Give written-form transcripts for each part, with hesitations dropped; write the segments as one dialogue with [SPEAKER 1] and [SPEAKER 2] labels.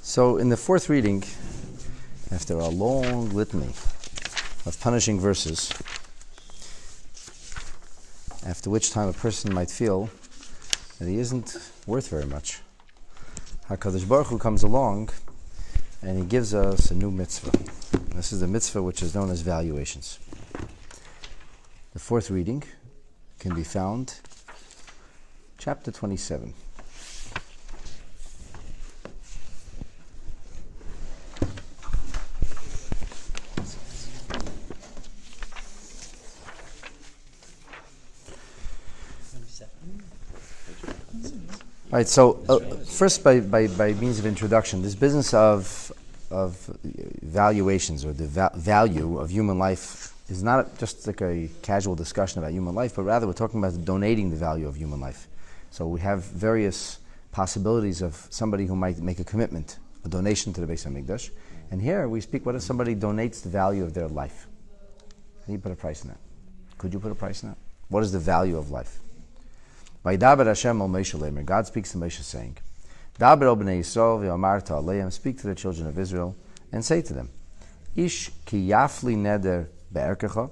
[SPEAKER 1] So in the fourth reading, after a long litany of punishing verses, after which time a person might feel that he isn't worth very much, HaKadosh Baruch Hu comes along and he gives us a new mitzvah. This is the mitzvah which is known as Valuations. The fourth reading can be found chapter 27. All right, so first by means of introduction, this business of valuations, or the value of human life, is not just like a casual discussion about human life, but rather we're talking about donating the value of human life. So we have various possibilities of somebody who might make a commitment, a donation to the Beis HaMikdash. And here we speak, what if somebody donates the value of their life? How do you put a price on that? Could you put a price on that? What is the value of life? Vaydaber Hashem al Moshe Leimer. God speaks to Moshe saying, Daber al bnei Yisrael v'amarta aleim. Speak to the children of Israel and say to them, Ish ki yafli neder be'erkecha.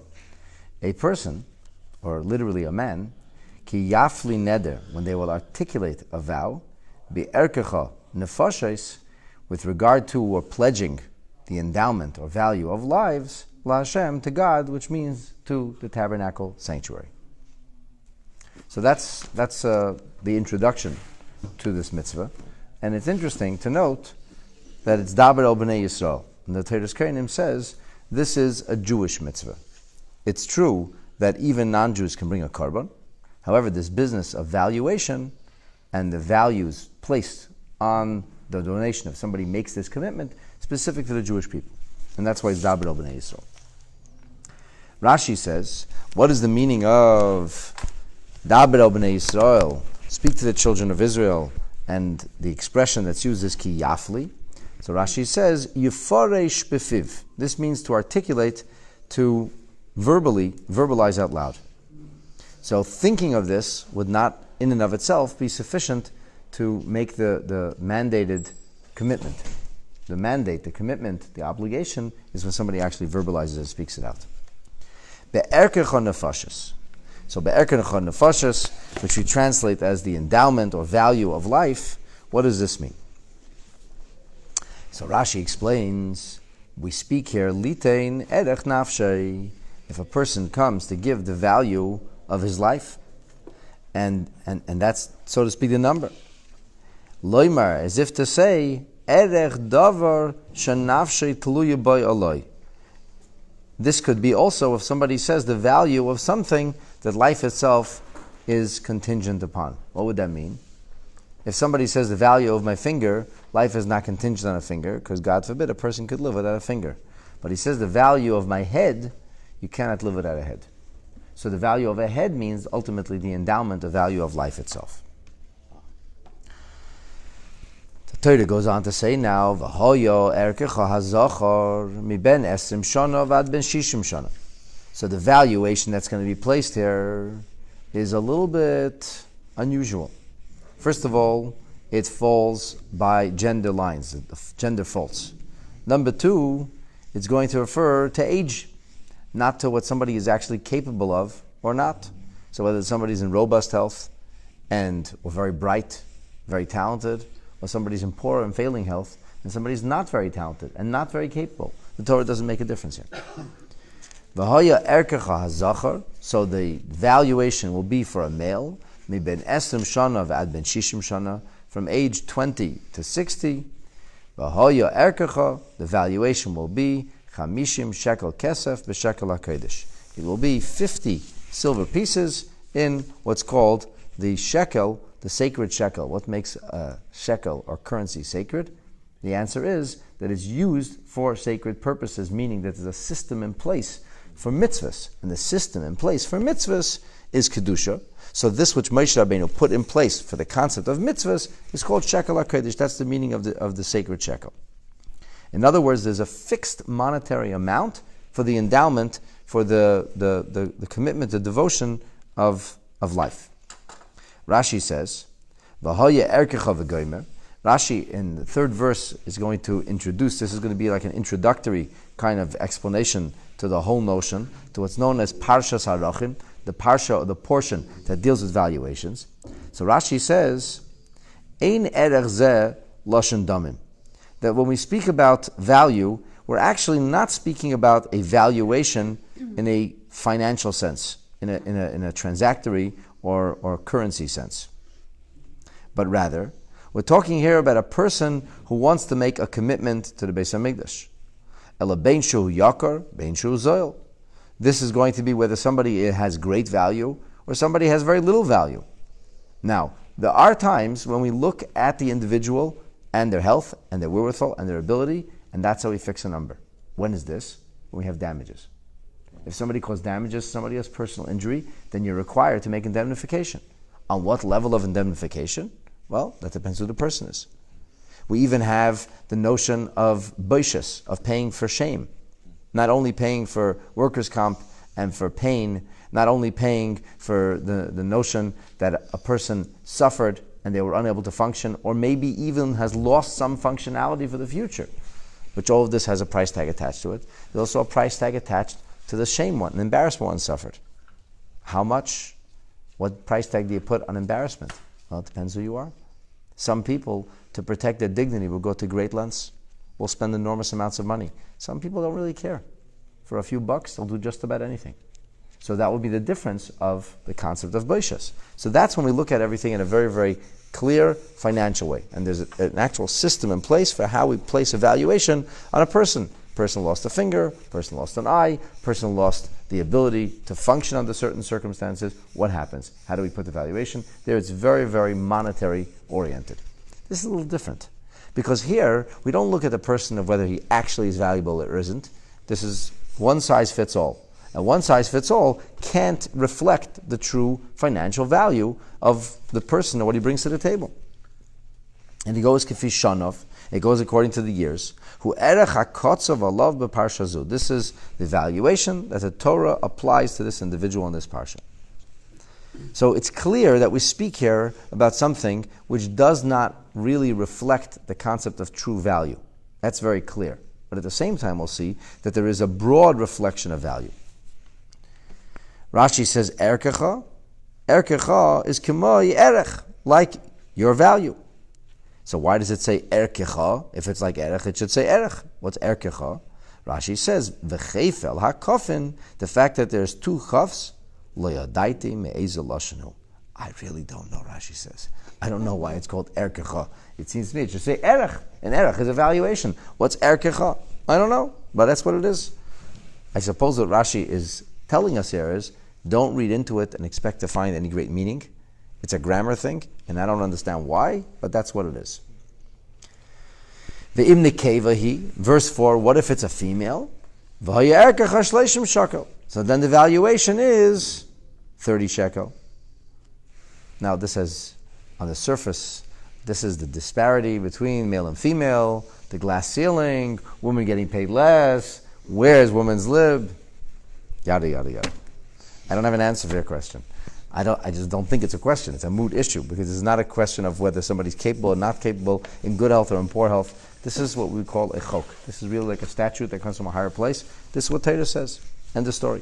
[SPEAKER 1] A person, or literally a man, ki yafli neder, when they will articulate a vow, be'erkecha nefashos, with regard to or pledging the endowment or value of lives, la Hashem, to God, which means to the tabernacle sanctuary. So that's the introduction to this mitzvah, and it's interesting to note that it's Daber el Bnei Yisrael. And the Torah Kenim says this is a Jewish mitzvah. It's true that even non-Jews can bring a korban. However, this business of valuation and the values placed on the donation, if somebody makes this commitment, specific to the Jewish people, and that's why it's Daber el Bnei Yisrael. Rashi says, what is the meaning of Daber el Bnei Yisrael, speak to the children of Israel, and the expression that's used is ki yafli? So Rashi says, Yifaresh befiv. This means to articulate, to verbalize out loud. So thinking of this would not, in and of itself, be sufficient to make the mandated commitment. The mandate, the commitment, the obligation is when somebody actually verbalizes it and speaks it out. Be'erkecha nefashos. So be'erkecha nefashos, which we translate as the endowment or value of life, what does this mean? So Rashi explains, we speak here, litein erech nafshei, if a person comes to give the value of his life, and that's, so to speak, the number. Loimar, as if to say, erech davar shenafshei tluya by aloi. This could be also if somebody says the value of something that life itself is contingent upon. What would that mean? If somebody says the value of my finger, life is not contingent on a finger, because God forbid a person could live without a finger. But he says the value of my head, you cannot live without a head. So the value of a head means ultimately the endowment, the value of life itself. The Torah goes on to say now, V'hoyo erkecha hazachar miben esrim shana vad ben shishim shana. So the valuation that's going to be placed here is a little bit unusual. First of all, it falls by gender lines, gender faults. Number two, it's going to refer to age, not to what somebody is actually capable of or not. So whether somebody's in robust health or very bright, very talented, or somebody's in poor and failing health, and somebody's not very talented and not very capable, the Torah doesn't make a difference here. V'haya erkecha hazachar, so the valuation will be for a male, mi ben esrim shana v'ad ben shishim shana, from age 20 to 60. V'haya erkecha, the valuation will be chamishim shekel kesef b'shekel hakodesh. It will be 50 silver pieces in what's called the shekel, the sacred shekel. What makes a shekel or currency sacred? The answer is that it's used for sacred purposes, meaning that there's a system in place for mitzvahs. And the system in place for mitzvahs is kedusha. So this which Moshe Rabbeinu put in place for the concept of mitzvahs is called shekel hakodesh. That's the meaning of the sacred shekel. In other words, there's a fixed monetary amount for the endowment, for the commitment, the devotion of life. Rashi says, V'haya erkecha v'goymer. Rashi in the third verse is going to introduce, this is going to be like an introductory kind of explanation to the whole notion, to what's known as Parshas Harachin, the parsha, or the portion that deals with valuations. So Rashi says, Ein erech zeh loshen damim. That when we speak about value, we're actually not speaking about a valuation in a financial sense, in a transactory or currency sense. But rather, we're talking here about a person who wants to make a commitment to the Beis HaMikdash. Ela bein shu yakar, bein shu zoil. This is going to be whether somebody has great value or somebody has very little value. Now, there are times when we look at the individual and their health and their wherewithal and their ability, and that's how we fix a number. When is this? When we have damages. If somebody caused damages, somebody has personal injury, then you're required to make indemnification. On what level of indemnification? Well, that depends who the person is. We even have the notion of boishas, of paying for shame. Not only paying for workers' comp and for pain, not only paying for the notion that a person suffered and they were unable to function, or maybe even has lost some functionality for the future, which all of this has a price tag attached to it. There's also a price tag attached to the shame one, an embarrassment one suffered. How much? What price tag do you put on embarrassment? Well, it depends who you are. Some people, to protect their dignity, will go to great lengths, will spend enormous amounts of money. Some people don't really care. For a few bucks, they'll do just about anything. So that will be the difference of the concept of boishas. So that's when we look at everything in a very, very clear financial way. And there's an actual system in place for how we place a valuation on a person. Person lost a finger, person lost an eye, person lost the ability to function under certain circumstances. What happens? How do we put the valuation? There it's very, very monetary oriented. This is a little different. Because here, we don't look at the person of whether he actually is valuable or isn't. This is one size fits all. And one size fits all can't reflect the true financial value of the person and what he brings to the table. And he goes kefi shanov. It goes according to the years. Hu erech hakotzav alav beparsha zu. This is the valuation that the Torah applies to this individual in this parsha. So it's clear that we speak here about something which does not really reflect the concept of true value. That's very clear. But at the same time, we'll see that there is a broad reflection of value. Rashi says, Erkecha. Erkecha is k'moi erech, like your value. So why does it say erkecha? If it's like erech, it should say erech. What's erkecha? Rashi says, v'chefel hakofin, the fact that there's two chafs, lo yadaiti me'ezel lashanu. I really don't know, Rashi says. I don't know why it's called erkecha. It seems to me it should say erech, and erech is a valuation. What's erkecha? I don't know, but that's what it is. I suppose what Rashi is telling us here is, don't read into it and expect to find any great meaning. It's a grammar thing, and I don't understand why, but that's what it is. Ve'im nekevahi, verse 4, what if it's a female? V'haya erkecha shleishim shekel. So then the valuation is 30 shekel. Now this is, on the surface, this is the disparity between male and female, the glass ceiling, women getting paid less, where's women's lib, yada, yada, yada. I don't have an answer for your question. I just don't think it's a question. It's a moot issue, because it's not a question of whether somebody's capable or not capable, in good health or in poor health. This is what we call a chok. This is really like a statute that comes from a higher place. This is what Torah says. End of story.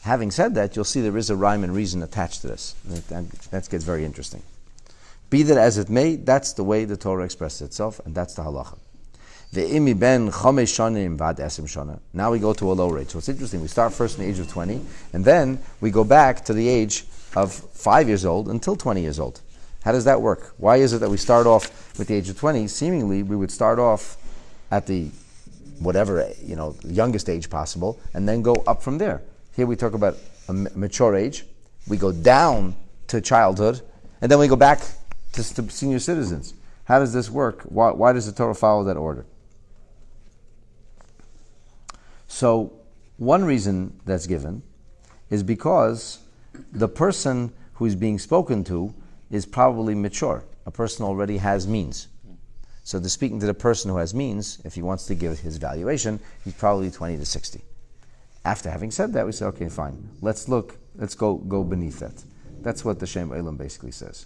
[SPEAKER 1] Having said that, you'll see there is a rhyme and reason attached to this. And that gets very interesting. Be that as it may, that's the way the Torah expresses itself, and that's the halacha. Ve'imi ben chomesh shanim vad esim shana. Now we go to a lower age. So it's interesting. We start first in the age of 20, and then we go back to the age of 5 years old until 20 years old. How does that work? Why is it that we start off with the age of 20? Seemingly, we would start off at the whatever, youngest age possible, and then go up from there. Here we talk about a mature age. We go down to childhood, and then we go back to senior citizens. How does this work? Why does the Torah follow that order? So, one reason that's given is because the person who is being spoken to is probably mature. A person already has means. So they're speaking to the person who has means. If he wants to give his valuation, he's probably 20 to 60. After having said that, we say, okay, fine. Let's go beneath that. That's what the Shem Olam basically says.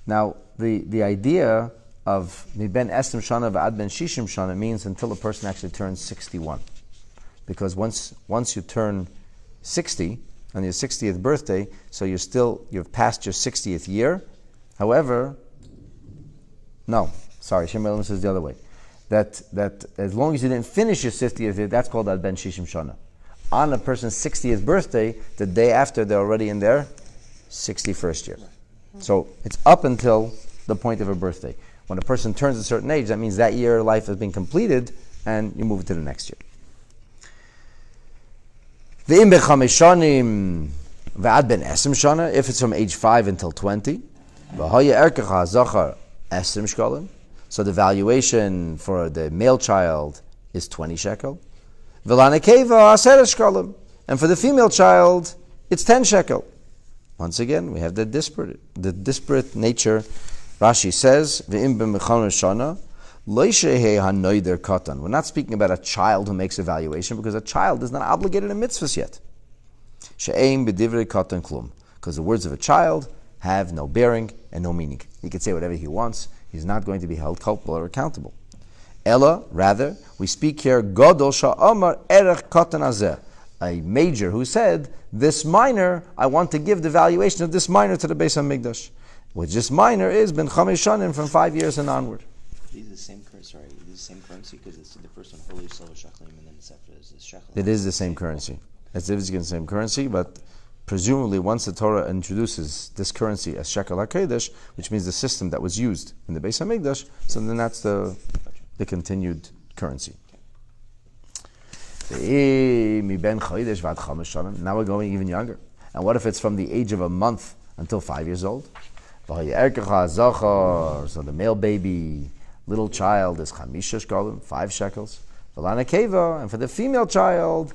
[SPEAKER 1] Now, the idea of miben esrim shana v'ad ben shishim shana means until a person actually turns 61. Because once you turn 60, on your 60th birthday, so you've passed your 60th year. However, no, sorry, Shem Elam says the other way. That as long as you didn't finish your 60th year, that's called Ad Ben Shishim Shana. On a person's 60th birthday, the day after, they're already in their 61st year. So it's up until the point of a birthday. When a person turns a certain age, that means that year of life has been completed, and you move to the next year. If it's from age 5 until 20, so the valuation for the male child is 20 shekel. And for the female child, it's 10 shekel. Once again, we have the disparate nature. Rashi says, we're not speaking about a child who makes a valuation, because a child is not obligated in mitzvahs yet. Because the words of a child have no bearing and no meaning. He can say whatever he wants. He's not going to be held culpable or accountable. Ella, rather, we speak here, Godol sha'amar erech katan hazeh, a major who said, this minor, I want to give the valuation of this minor to the Beis HaMikdash. Which this minor is ben chamesh shanim, from 5 years and onward.
[SPEAKER 2] These are the same currency, right? It is the same currency, because it's the first one holy silver sheklim, and then the second is the shekel.
[SPEAKER 1] It is the same currency. It's the same currency, but presumably once the Torah introduces this currency as shekel HaKodesh, which means the system that was used in the Beis HaMikdash, so then that's the continued currency. Now we're going even younger. And what if it's from the age of a month until 5 years old? So the male baby, little child, is 5 shekels. And for the female child,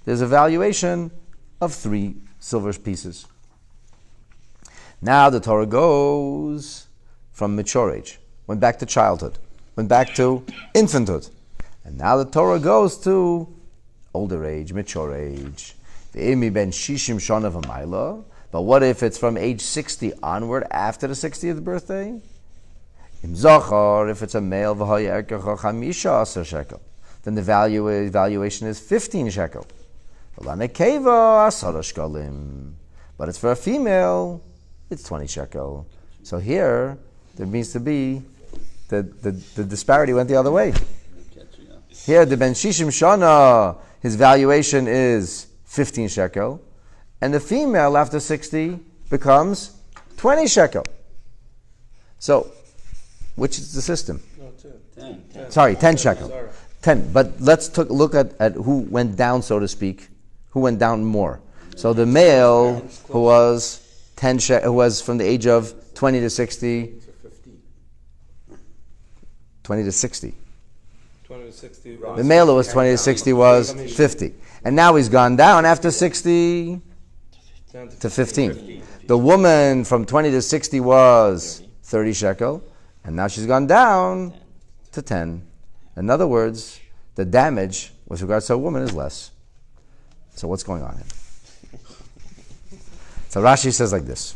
[SPEAKER 1] there's a valuation of 3 silver pieces. Now the Torah goes from mature age, went back to childhood, went back to infanthood. And now the Torah goes to older age, mature age. But what if it's from age 60 onward, after the 60th birthday? If it's a male, then the valuation is 15 shekel. But it's for a female, it's 20 shekel. So here, there means to be the disparity went the other way. Here, the Ben Shishim Shana, his valuation is 15 shekel, and the female after 60 becomes 20 shekel. So, which is the system?
[SPEAKER 3] No, 10.
[SPEAKER 1] Sorry, 10 shekel. 10. But let's look at who went down, so to speak. Who went down more? So the male who was 10 who was from the age of 20 to 60. 20 to 60.
[SPEAKER 3] 20 to 60.
[SPEAKER 1] The male who was 20 to 60 was 50. And now he's gone down after 60 to 15. The woman from 20 to 60 was 30 shekel, and now she's gone down to 10. In other words, the damage with regards to a woman is less. So what's going on here? So Rashi says like this: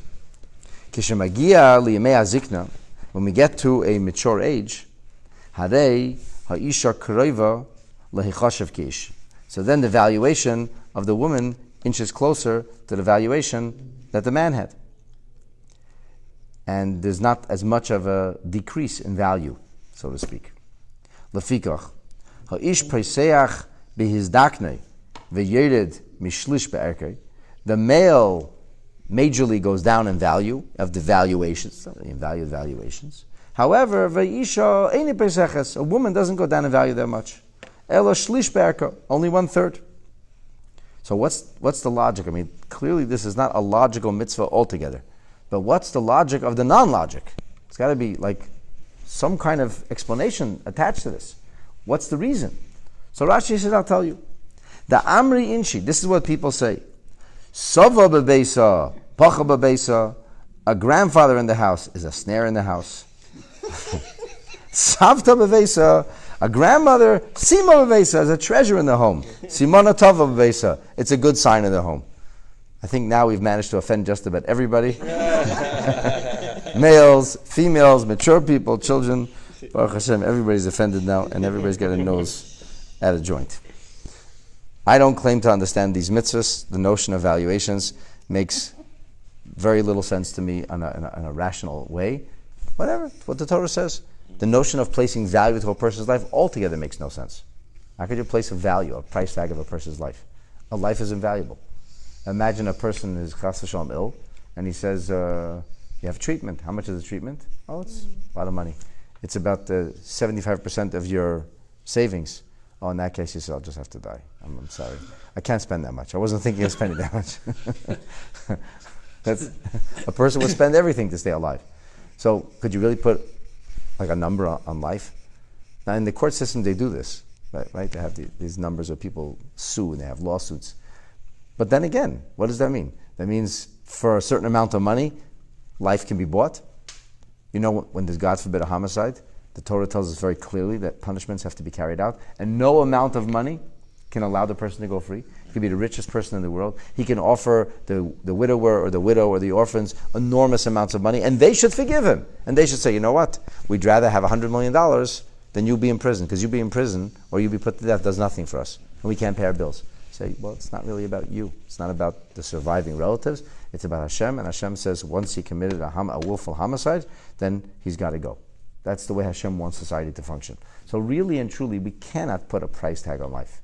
[SPEAKER 1] Kishemagia liyemei hazikna, when we get to a mature age, harei ha'isha kreiva lehichashav kish. So then the valuation of the woman inches closer to the valuation that the man had. And there's not as much of a decrease in value, so to speak. Lefikach, ha'ish peiseach behizdaknei ve'yered mishlish be'erkei. The male majorly goes down in value of the valuations, in valuations. However, ve'isha eini peiseches, a woman doesn't go down in value that much. Ela shlish be'erkei, only 1/3. So what's the logic? I mean, clearly this is not a logical mitzvah altogether. But what's the logic of the non-logic? It's got to be like some kind of explanation attached to this. What's the reason? So Rashi says, I'll tell you. The Amri Inshi, this is what people say. Sova bebeisa, pacha bebeisa, a grandfather in the house is a snare in the house. Savta bebeisa, a grandmother, Sima bevesa, is a treasure in the home. Simona tova bevesa, it's a good sign in the home. I think now we've managed to offend just about everybody. Males, females, mature people, children. Baruch Hashem, everybody's offended now, and everybody's got a nose at a joint. I don't claim to understand these mitzvahs. The notion of valuations makes very little sense to me in a rational way. Whatever, it's what the Torah says. The notion of placing value to a person's life altogether makes no sense. How could you place a value, a price tag of a person's life? A life is invaluable. Imagine a person is chas v'shalom ill, and he says, you have treatment. How much is the treatment? Oh, it's a lot of money. It's about 75% of your savings. Oh, in that case, you said, I'll just have to die. I'm sorry. I can't spend that much. I wasn't thinking of spending that much. A person would spend everything to stay alive. So could you really put like a number on life? Now, in the court system, they do this. Right? They have these numbers of people sue and they have lawsuits. But then again, what does that mean? That means for a certain amount of money, life can be bought. You know, when there's, God forbid, a homicide, the Torah tells us very clearly that punishments have to be carried out, and no amount of money can allow the person to go free. He could be the richest person in the world. He can offer the widower or the widow or the orphans enormous amounts of money, and they should forgive him. And they should say, you know what? We'd rather have $100 million than you be in prison, because you be in prison or you be put to death does nothing for us, and we can't pay our bills. Say, well, it's not really about you. It's not about the surviving relatives. It's about Hashem, and Hashem says once he committed a willful homicide, then he's got to go. That's the way Hashem wants society to function. So really and truly, we cannot put a price tag on life.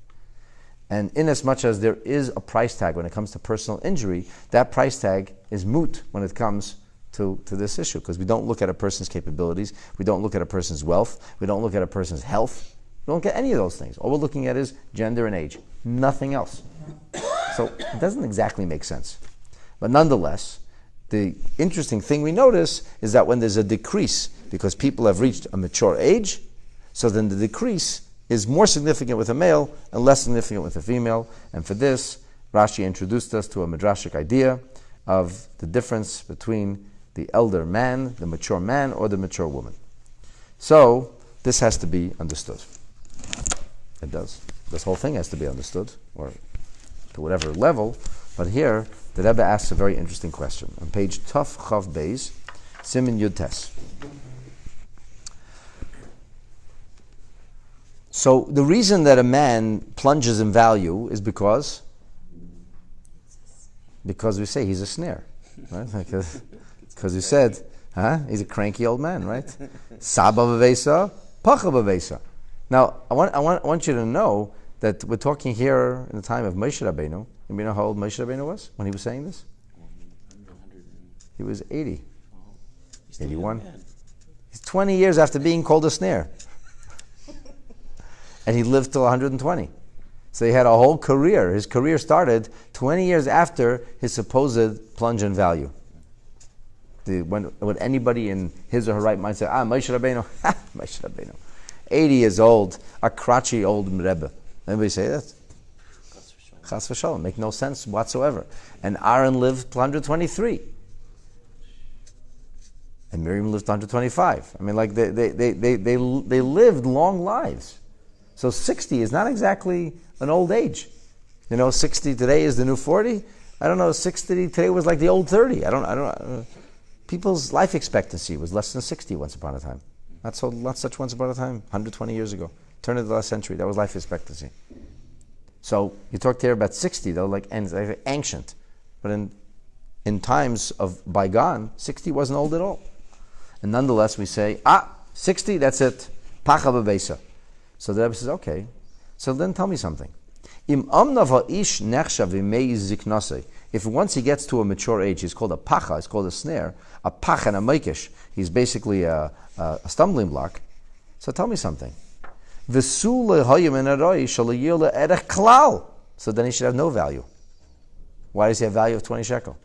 [SPEAKER 1] And inasmuch as there is a price tag when it comes to personal injury, that price tag is moot when it comes to this issue, because we don't look at a person's capabilities, we don't look at a person's wealth, we don't look at a person's health, we don't get any of those things. All we're looking at is gender and age, nothing else. So it doesn't exactly make sense. But nonetheless, the interesting thing we notice is that when there's a decrease, because people have reached a mature age, so then the decrease is more significant with a male and less significant with a female. And for this, Rashi introduced us to a midrashic idea of the difference between the elder man, the mature man, or the mature woman. So this has to be understood. It does. This whole thing has to be understood, or to whatever level. But here, the Rebbe asks a very interesting question. On page Tuf Chav Beis, Simin Yud Tes. So the reason that a man plunges in value is because we say he's a snare, right? Because we said, he's a cranky old man, right? Saba b'veisa, pacha b'veisa. Now, I want you to know that we're talking here in the time of Moshe Rabbeinu. You know how old Moshe Rabbeinu was when he was saying this? He was 80. 81. He's 20 years after being called a snare. And he lived till 120. So he had a whole career. His career started 20 years after his supposed plunge in value. When anybody in his or her right mind say, Moshe Rabbeinu, Moshe Rabbeinu. 80 years old, a crotchy old Rebbe. Anybody say that? Chas v'shalom. Make no sense whatsoever. And Aaron lived 123. And Miriam lived 125. I mean, like they lived long lives. So 60 is not exactly an old age. 60 today is the new 40. I don't know, 60 today was like the old 30. I don't people's life expectancy was less than 60 once upon a time. Not such once upon a time, 120 years ago. Turn of the last century, that was life expectancy. So you talked here about 60, though, like ancient. But in times of bygone, 60 wasn't old at all. And nonetheless, we say, 60, that's it. Pacha b'beisa. So the Rebbe says, okay, so then tell me something. If once he gets to a mature age, he's called a pacha, he's called a snare, a pach and a meikish, he's basically a stumbling block. So tell me something. So then he should have no value. Why does he have value of 20 shekel?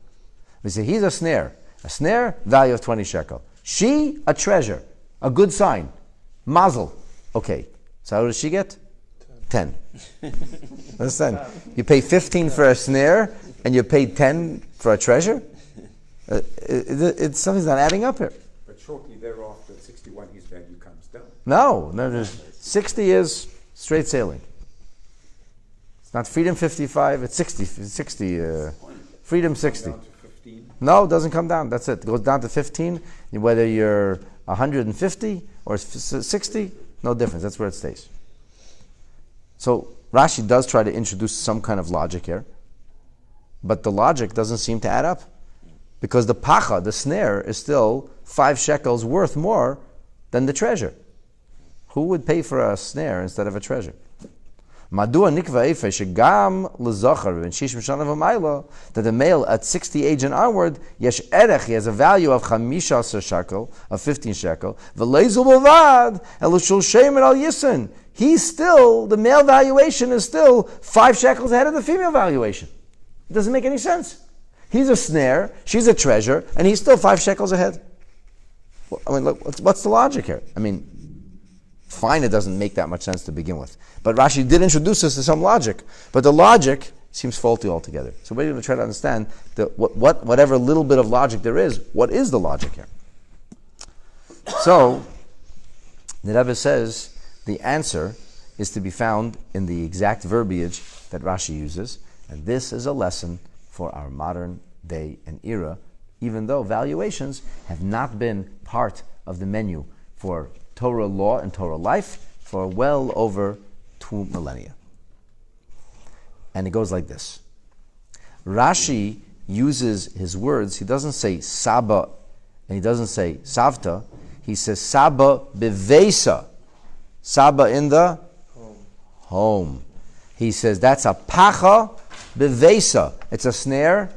[SPEAKER 1] We say he's a snare, value of 20 shekel. She, a treasure, a good sign, mazel. Okay, so how does she get? 10. Understand? You pay 15 for a snare and you pay 10 for a treasure? Something's not adding up here.
[SPEAKER 4] But shortly thereafter, at 61, his value comes down.
[SPEAKER 1] No, 60 is straight sailing. It's not freedom 55, it's 60. Freedom 60.
[SPEAKER 4] Down to 15.
[SPEAKER 1] No, it doesn't come down. That's it. It goes down to 15. Whether you're 150 or 60, no difference. That's where it stays. So Rashi does try to introduce some kind of logic here, but the logic doesn't seem to add up, because the pacha, the snare, is still 5 shekels worth more than the treasure. Who would pay for a snare instead of a treasure? Madua nikva efe shegam lezachar ben shish mishana v'mayla, that the male at 60 age and onward, yesh erech, he has a value of 15 shekel, of 15 shekel, v'leizu b'vad, elushul shemen al yisin. He's still, the male valuation is still 5 shekels ahead of the female valuation. It doesn't make any sense. He's a snare, she's a treasure, and he's still 5 shekels ahead. Well, I mean, look, what's the logic here? I mean, fine, it doesn't make that much sense to begin with. But Rashi did introduce us to some logic. But the logic seems faulty altogether. So we're going to try to understand whatever little bit of logic there is, what is the logic here? So, the Rebbe says the answer is to be found in the exact verbiage that Rashi uses. And this is a lesson for our modern day and era, even though valuations have not been part of the menu for Torah law and Torah life for well over 2 millennia. And it goes like this. Rashi uses his words. He doesn't say Saba and he doesn't say Savta. He says Saba bevesa. Saba in the home. He says that's a pacha bevesa. It's a snare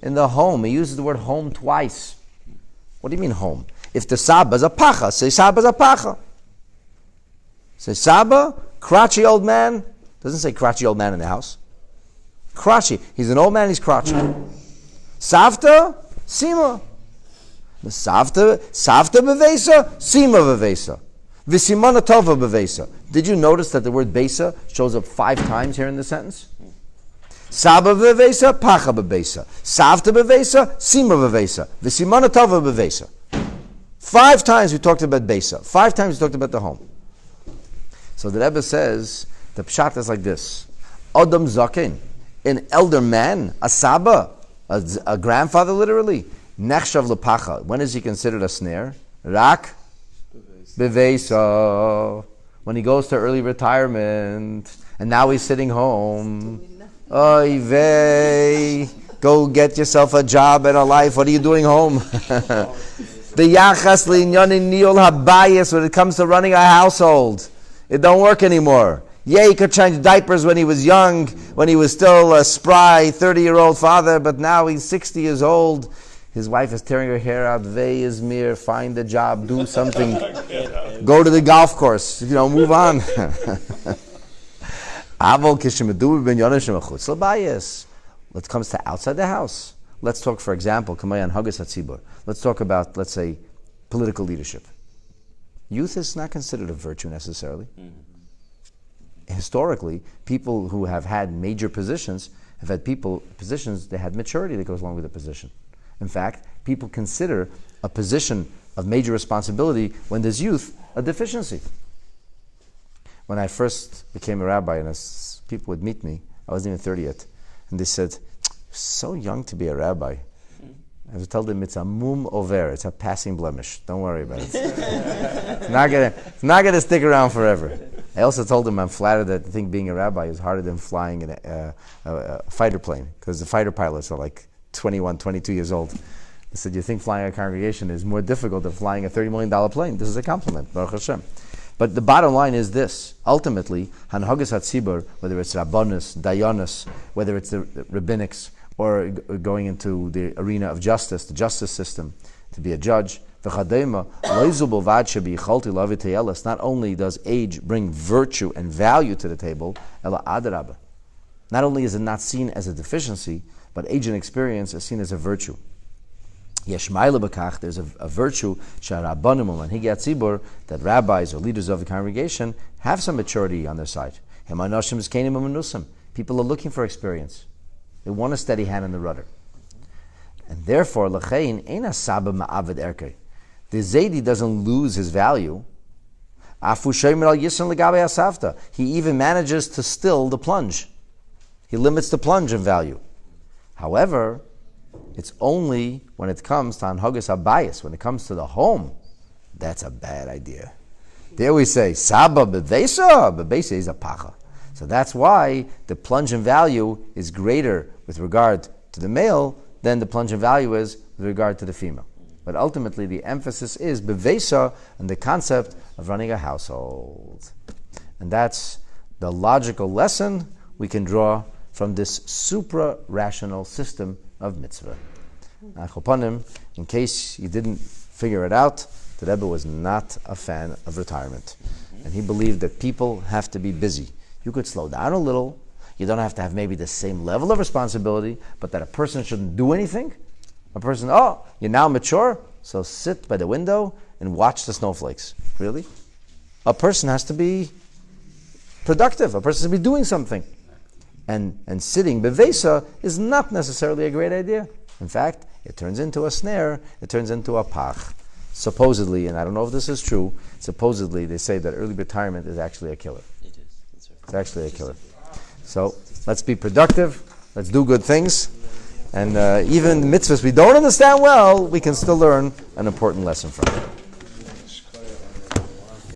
[SPEAKER 1] in the home. He uses the word home twice. What do you mean home? If the Saba is a pacha, say Saba is a pacha. Say Saba, crotchy old man. Doesn't say crotchy old man in the house. Crotchy. He's an old man, he's crotchy. Savta, Sima. Savta bevesa, Sima bevesa. Visimana tova bevesa. Did you notice that the word besa shows up 5 times here in the sentence? Saba bevesa, pacha bevesa. Savta bevesa, Sima bevesa. Visimana tova bevesa. 5 times we talked about besa. 5 times we talked about the home. So the Rebbe says, the pshat is like this. Adam zaken, an elder man, a saba, a grandfather literally, nechshav lepacha. When is he considered a snare? Rak bevesa. When he goes to early retirement, and now he's sitting home. Oy vey, go get yourself a job and a life. What are you doing home? The yachas li'inyanin niol habayis, when it comes to running a household, it don't work anymore. Yeah, he could change diapers when he was young, when he was still a spry 30-year-old father, but now he's 60 years old. His wife is tearing her hair out. Vey izmir, find a job, do something. Go to the golf course, move on. It comes to outside the house. Let's talk, for example, let's talk about, let's say, political leadership. Youth is not considered a virtue necessarily. Historically, people who have had major positions have had positions, they had maturity that goes along with the position. In fact, people consider a position of major responsibility when there's youth a deficiency. When I first became a rabbi, and as people would meet me, I wasn't even 30 yet, and they said, so young to be a rabbi. I would tell them it's a mum over, it's a passing blemish. Don't worry about it. It's not gonna stick around forever. I also told them I'm flattered that I think being a rabbi is harder than flying in a fighter plane, because the fighter pilots are like 21, 22 years old. I said, you think flying a congregation is more difficult than flying a $30 million plane? This is a compliment, Baruch Hashem. But the bottom line is this. Ultimately, Hanhagas HaTzibur, whether it's Rabbanus, Dayanus, whether it's the rabbinics, or going into the arena of justice, the justice system, to be a judge, not only does age bring virtue and value to the table, not only is it not seen as a deficiency, but age and experience is seen as a virtue. There's a virtue that rabbis or leaders of the congregation have some maturity on their side. People are looking for experience. They want a steady hand on the rudder. And therefore, the Zaidi doesn't lose his value. He even manages to still the plunge. He limits the plunge in value. However, It's only when it comes to Anhagas Abayis, when it comes to the home, that's a bad idea. There we say, Saba bevesa is a pacha. So that's why the plunge in value is greater with regard to the male than the plunge in value is with regard to the female. But ultimately, the emphasis is bevesa and the concept of running a household. And that's the logical lesson we can draw from this supra-rational system of mitzvah. In case you didn't figure it out, the Rebbe was not a fan of retirement. And he believed that people have to be busy. You could slow down a little. You don't have to have maybe the same level of responsibility, but that a person shouldn't do anything. A person, you're now mature, so sit by the window and watch the snowflakes. Really? A person has to be productive. A person has to be doing something. And sitting bevesa is not necessarily a great idea. In fact, it turns into a snare. It turns into a pach. Supposedly, and I don't know if this is true, supposedly they say that early retirement is actually a killer.
[SPEAKER 2] It is. That's right.
[SPEAKER 1] It's actually a killer. So let's be productive. Let's do good things. And even mitzvahs we don't understand well, we can still learn an important lesson from it.